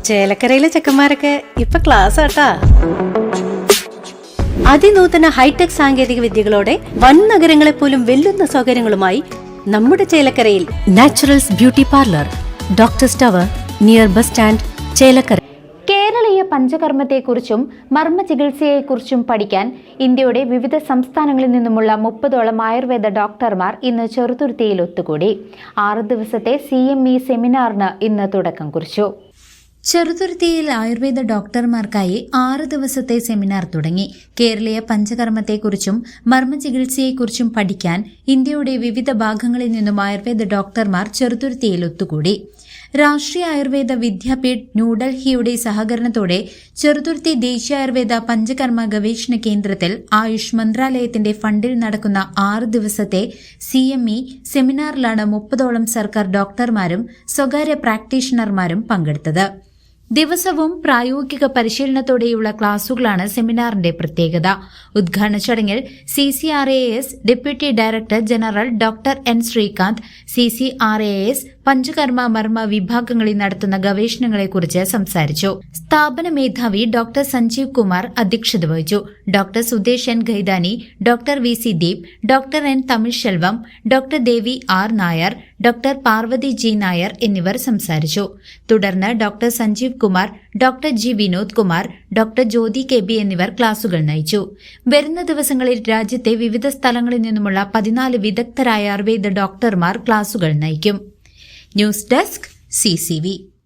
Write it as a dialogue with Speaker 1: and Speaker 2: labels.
Speaker 1: ചേലക്കരയിലെ ചെക്കന്മാരൊക്കെ ഇപ്പൊ ക്ലാസ് ആട്ടാ. അതിനൂതന ഹൈടെക് സാങ്കേതിക വിദ്യകളോടെ വൻ നഗരങ്ങളെ പോലും വെല്ലുന്ന സൗകര്യങ്ങളുമായി നമ്മുടെ ചേലക്കരയിൽ naturals beauty parlour, doctors tower, near bus stand, Chelakkara.
Speaker 2: കേരളീയ പഞ്ചകർമ്മത്തെക്കുറിച്ചും മർമ്മ ചികിത്സയെക്കുറിച്ചും പഠിക്കാൻ ഇന്ത്യയുടെ വിവിധ സംസ്ഥാനങ്ങളിൽ നിന്നുമുള്ള 30ഓളം ആയുർവേദ ഡോക്ടർമാർ ഇന്ന് ചെറുതുരുത്തിയിൽ ഒത്തുകൂടി. 6 ദിവസത്തെ CME സെമിനാറിന് ഇന്ന് തുടക്കം കുറിച്ചു.
Speaker 3: ചെറുതുരുത്തിയിൽ ആയുർവേദ ഡോക്ടർമാർക്കായി 6 ദിവസത്തെ സെമിനാർ തുടങ്ങി. കേരളീയ പഞ്ചകർമ്മത്തെക്കുറിച്ചും മർമ്മ ചികിത്സയെക്കുറിച്ചും പഠിക്കാൻ ഇന്ത്യയുടെ വിവിധ ഭാഗങ്ങളിൽ നിന്നും ആയുർവേദ ഡോക്ടർമാർ ചെറുതുരുത്തിയിൽ ഒത്തുകൂടി. രാഷ്ട്രീയ ആയുർവേദ വിദ്യാപീഠ് ന്യൂഡൽഹിയുടെ സഹകരണത്തോടെ ചെറുതുരുത്തി ദേശീയ ആയുർവേദ പഞ്ചകർമ്മ ഗവേഷണ കേന്ദ്രത്തിൽ ആയുഷ് മന്ത്രാലയത്തിന്റെ ഫണ്ടിൽ നടക്കുന്ന 6 ദിവസത്തെ CME സെമിനാറിലാണ് 30ഓളം സർക്കാർ ഡോക്ടർമാരും സ്വകാര്യ പ്രാക്ടീഷണർമാരും പങ്കെടുത്തത്. ദിവസവും പ്രായോഗിക പരിശീലനത്തോടെയുള്ള ക്ലാസുകളാണ് സെമിനാറിന്റെ പ്രത്യേകത. ഉദ്ഘാടന ചടങ്ങിൽ CCRAS deputy director general doctor N. Srikanth CCRAS പഞ്ചകർമ്മ മർമ്മ വിഭാഗങ്ങളിൽ നടത്തുന്ന ഗവേഷണങ്ങളെക്കുറിച്ച് സംസാരിച്ചു. സ്ഥാപന മേധാവി ഡോക്ടർ സഞ്ജീവ് കുമാർ അധ്യക്ഷത വഹിച്ചു. Doctor Sudesh N. Khaitani, doctor VC Deep, doctor N. Tamilselvam, doctor Devi R. Nair, doctor Parvathi G. Nair എന്നിവർ സംസാരിച്ചു. തുടർന്ന് doctor Sanjeev Kumar, doctor G. Vinod Kumar, doctor Jyothi KB എന്നിവർ ക്ലാസുകൾ നയിച്ചു. വരുന്ന ദിവസങ്ങളിൽ രാജ്യത്തെ വിവിധ സ്ഥലങ്ങളിൽ നിന്നുമുള്ള 14 വിദഗ്ധരായ ആയുർവേദ ഡോക്ടർമാർ ക്ലാസുകൾ നയിക്കും. News desk CCV.